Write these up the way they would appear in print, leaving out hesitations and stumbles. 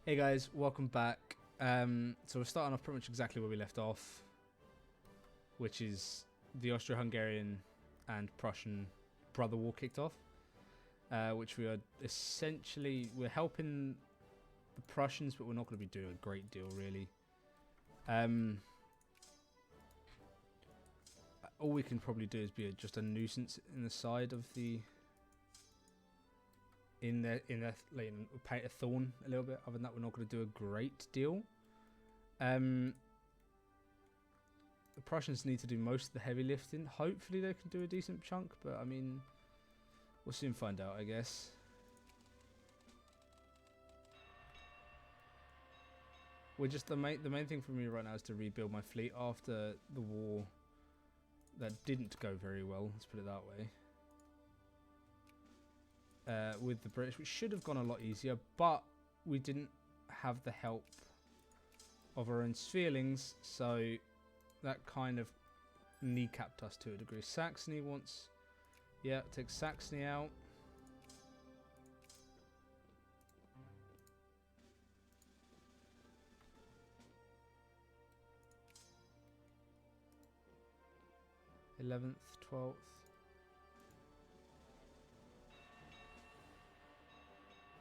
Hey guys, welcome back. So we're starting off pretty much exactly where we left off, which is the Austro-Hungarian and Prussian brother war kicked off, which we're helping the Prussians, but we're not going to be doing a great deal really. All we can probably do is be just a nuisance in the side of the like, paint a thorn a little bit. Other than that, we're not going to do a great deal. The Prussians need to do most of the heavy lifting. Hopefully they can do a decent chunk, but I mean, we'll soon find out, I guess. We're just the main thing for me right now is to rebuild my fleet after the war that didn't go very well. Let's put it that way. With the British, which should have gone a lot easier, but we didn't have the help of our own feelings, so that kind of kneecapped us to a degree. Saxony wants, yeah, take Saxony out. '11th, 12th.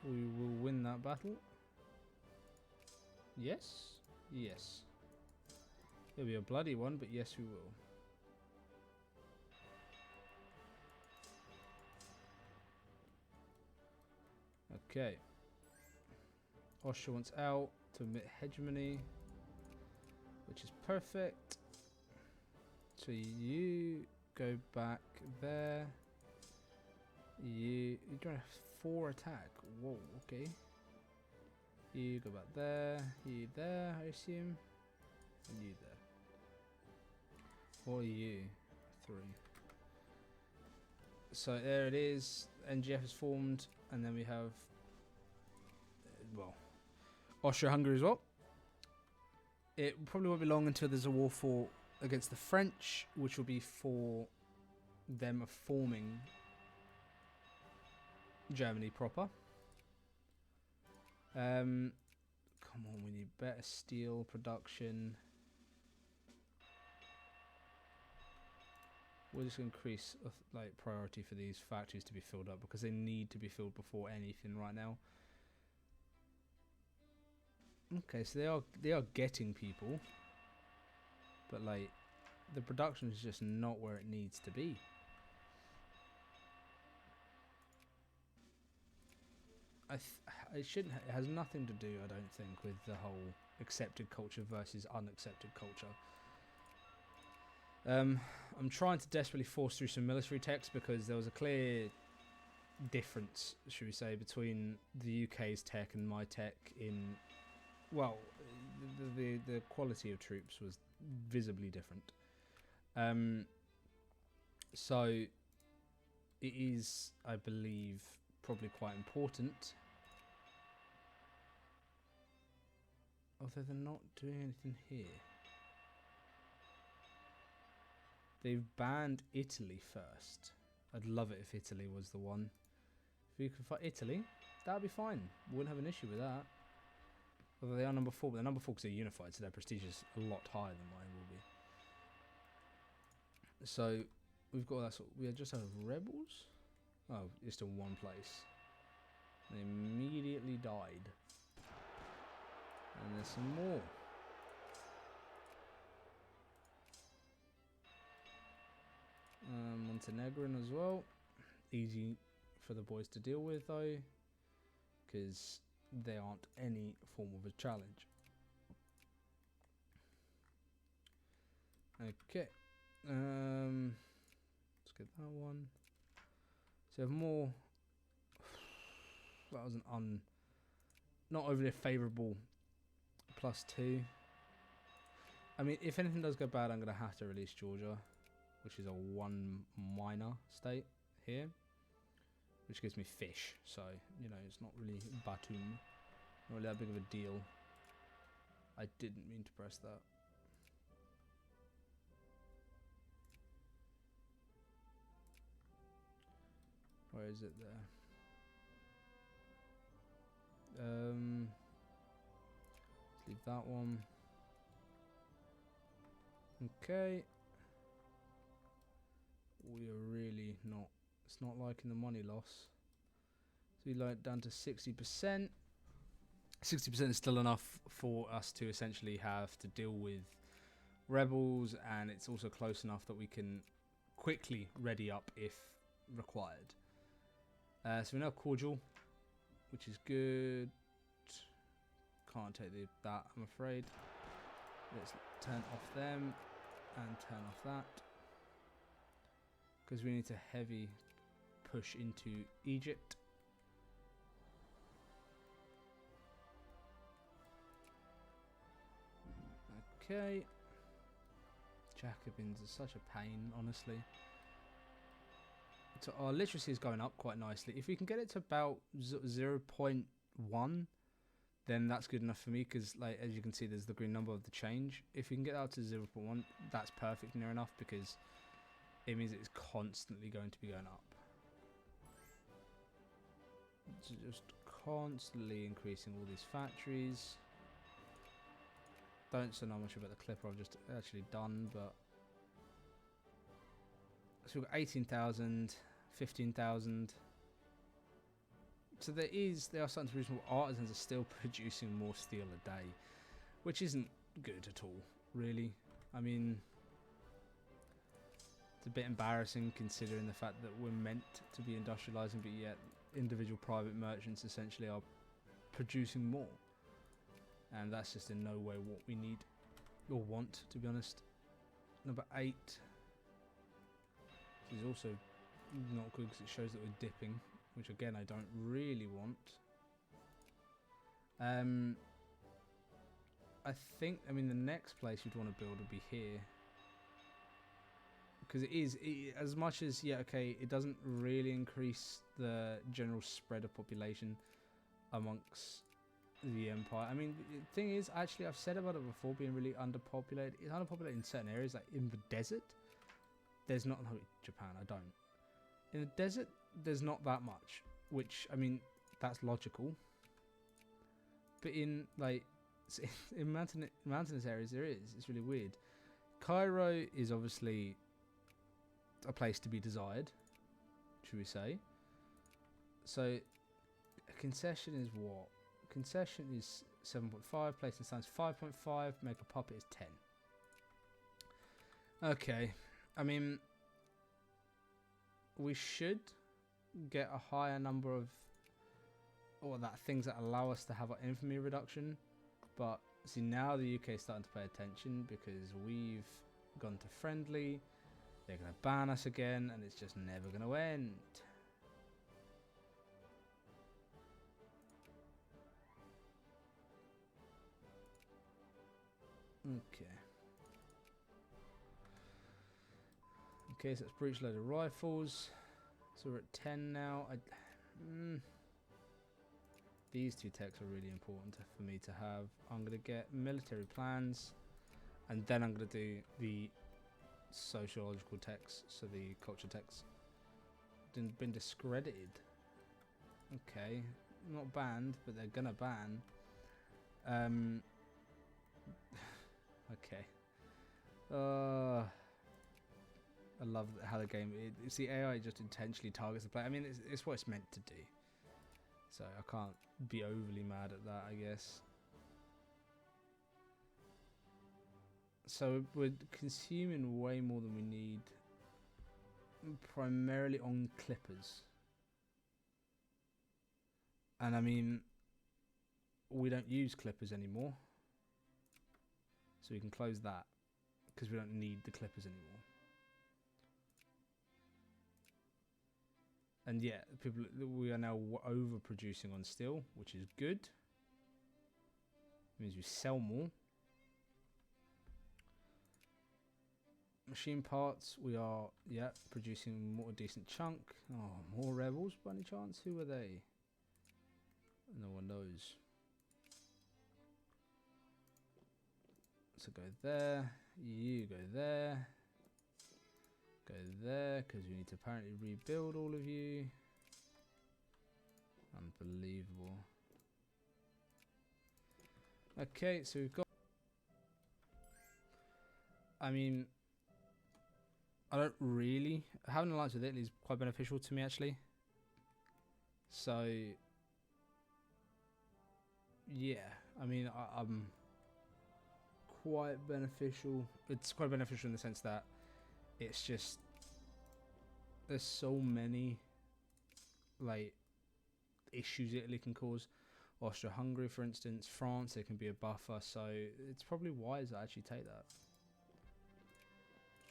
We will win that battle. Yes? Yes. It'll be a bloody one, but yes, we will. Okay. Austria wants out to admit hegemony, which is perfect. So you go back there. You're doing a 4 attack. Whoa, okay. You go back there. You there, I assume. And you there. Or you. 3. So there it is. NGF is formed. And then we have, well, Austria-Hungary as well. It probably won't be long until there's a war against the French, which will be for them forming Germany proper. Come on, we need better steel production. We'll just increase like priority for these factories to be filled up because they need to be filled before anything right now. Okay, so they are getting people, but like the production is just not where it needs to be. It has nothing to do, I don't think, with the whole accepted culture versus unaccepted culture. I'm trying to desperately force through some military techs because there was a clear difference, should we say, between the UK's tech and my tech in, well, the quality of troops was visibly different. So it is, I believe, probably quite important. Although they're not doing anything here. They've banned Italy first. I'd love it if Italy was the one. If we could fight Italy, that'd be fine. Wouldn't have an issue with that. Although they are number 4, but they're number 4 because they're unified, so their prestige is a lot higher than mine will be. So we've got that sort. We are just out of rebels. Oh, it's still one place. They immediately died. And there's some more. Montenegrin as well. Easy for the boys to deal with though, because they aren't any form of a challenge. Okay. Let's get that one. So we have more. That was an not overly favourable +2. I mean, if anything does go bad, I'm going to have to release Georgia, which is a 1 minor state here, which gives me fish. So, you know, it's not really Batum, not really that big of a deal. I didn't mean to press that. Where is it there? that one. Okay. We are really not, it's not liking the money loss. So we like down to 60%. 60% is still enough for us to essentially have to deal with rebels, and it's also close enough that we can quickly ready up if required. So we're now cordial, which is good. Can't take that, I'm afraid. Let's turn off them and turn off that, because we need to heavy push into Egypt. Okay. Jacobins are such a pain, honestly. So our literacy is going up quite nicely. If we can get it to about 0.1, then that's good enough for me, because like as you can see, there's the green number of the change. If we can get out to 0.1, that's perfect, near enough, because it means it's constantly going to be going up. So just constantly increasing all these factories. Don't know much about the clipper I've just actually done, but so we've got 18,000, 15,000. So they are starting to produce more. Artisans are still producing more steel a day, which isn't good at all, really. I mean, it's a bit embarrassing considering the fact that we're meant to be industrializing, but yet individual private merchants essentially are producing more. And that's just in no way what we need or want, to be honest. Number 8 is also not good because it shows that we're dipping, which again I don't really want. I mean the next place you'd want to build would be here, because as much as, yeah, okay, it doesn't really increase the general spread of population amongst the empire. I mean, the thing is, actually, I've said about it before, being really underpopulated. It's underpopulated in certain areas, like in the desert. There's not, no, Japan, I don't. In the desert, there's not that much, which, I mean, that's logical. But in, like, in mountainous areas, there is. It's really weird. Cairo is obviously a place to be desired, should we say. So, a concession is what? Concession is 7.5, placing signs 5.5, make a puppet is 10. Okay, I mean, we should get a higher number of, things that allow us to have our infamy reduction, but see, now the UK is starting to pay attention because we've gone to friendly. They're going to ban us again, and it's just never going to end. Okay, so let's breach load of rifles. So we're at 10 now. These two techs are really important for me to have. I'm going to get military plans, and then I'm going to do the sociological techs, so the culture techs. Been discredited. Okay, not banned, but they're going to ban. Okay. I love how the game. It's the AI just intentionally targets the player. I mean, it's what it's meant to do. So I can't be overly mad at that, I guess. So we're consuming way more than we need, primarily on clippers. And I mean, we don't use clippers anymore, so we can close that because we don't need the clippers anymore. And yeah, we are now overproducing on steel, which is good. It means we sell more. Machine parts, we are, yeah, producing more decent chunk. Oh, more rebels by any chance? Who are they? No one knows. So go there, you go there. Go there, because we need to apparently rebuild all of you. Unbelievable. Okay, so we've got... I mean, I don't really... Having an alliance with Italy is quite beneficial to me, actually. So... Yeah, I mean, I'm quite beneficial. It's quite beneficial in the sense that it's just... There's so many, like, issues Italy can cause. Austria-Hungary, for instance. France, there can be a buffer. So it's probably wise I actually take that.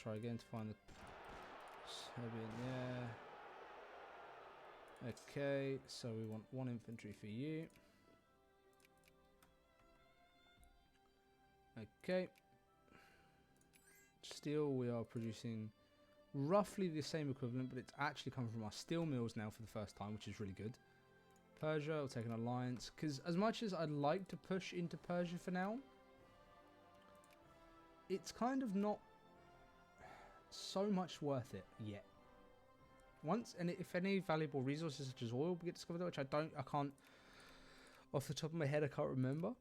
Try again to find the Serbian, yeah. Okay, so we want 1 infantry for you. Okay. Steel, we are producing roughly the same equivalent, but it's actually coming from our steel mills now for the first time, which is really good. Persia, we'll take an alliance, because as much as I'd like to push into Persia for now, it's kind of not so much worth it yet. And if any valuable resources such as oil get discovered, which I can't, off the top of my head, I can't remember.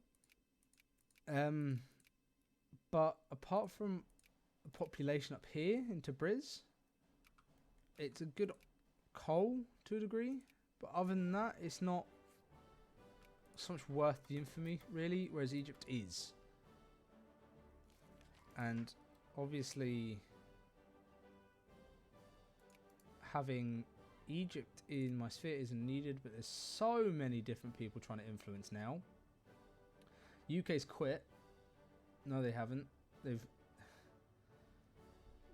But apart from the population up here in Tabriz, it's a good coal to a degree. But other than that, it's not so much worth the infamy, really, whereas Egypt is. And obviously, having Egypt in my sphere isn't needed, but there's so many different people trying to influence now. UK's quit. No, they haven't.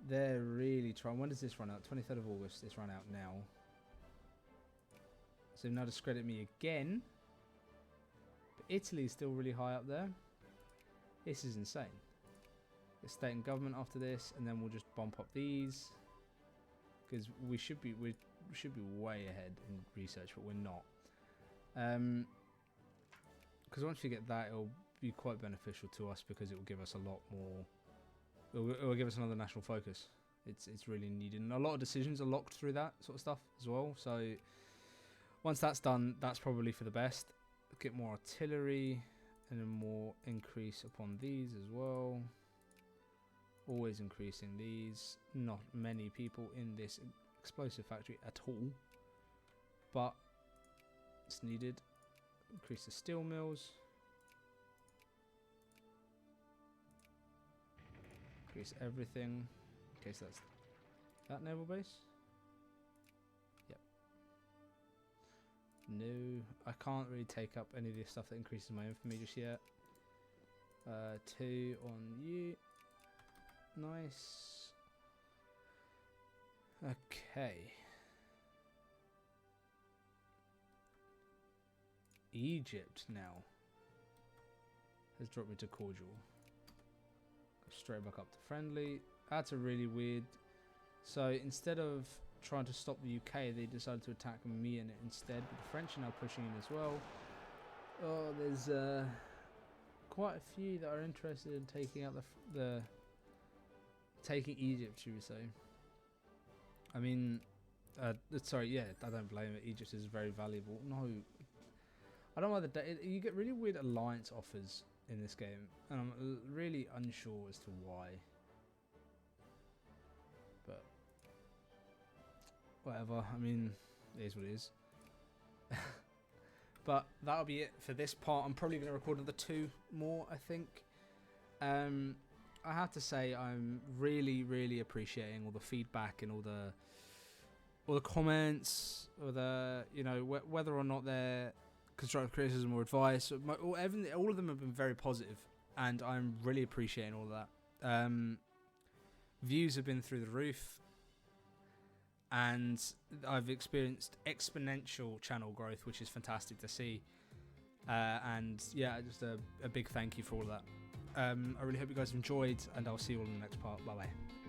They're really trying. When does this run out? 23rd of August. It's run out now. So now discredit me again. But Italy's still really high up there. This is insane. The state and government after this, and then we'll just bump up these. Because we should be way ahead in research, but we're not. Because once you get that, it'll be quite beneficial to us because it will give us a lot more. It will give us another national focus. It's really needed, and a lot of decisions are locked through that sort of stuff as well. So once that's done, that's probably for the best. Get more artillery and a more increase upon these as well. Always increasing these. Not many people in this explosive factory at all, but it's needed. Increase the steel mills. Increase everything. Okay, so that's that naval base. Yep. No, I can't really take up any of the stuff that increases my infamy just yet. 2 on you. Nice. Okay. Egypt now has dropped me to cordial. Go straight back up to friendly. That's a really weird. So instead of trying to stop the UK, they decided to attack me in it instead. But the French are now pushing in as well. Oh, there's quite a few that are interested in taking out taking Egypt, should we say? I mean, sorry, yeah, I don't blame it. Egypt is very valuable. No, I don't know why you get really weird alliance offers in this game, and I'm really unsure as to why. But whatever. I mean, it is what it is. But that'll be it for this part. I'm probably going to record another 2 more, I think. I have to say I'm really, really appreciating all the feedback and all the comments, or the, you know, whether or not they're constructive criticism or advice. All of them have been very positive, and I'm really appreciating all of that. Views have been through the roof, and I've experienced exponential channel growth, which is fantastic to see. And yeah, just a big thank you for all of that. I really hope you guys enjoyed, and I'll see you all in the next part. Bye bye.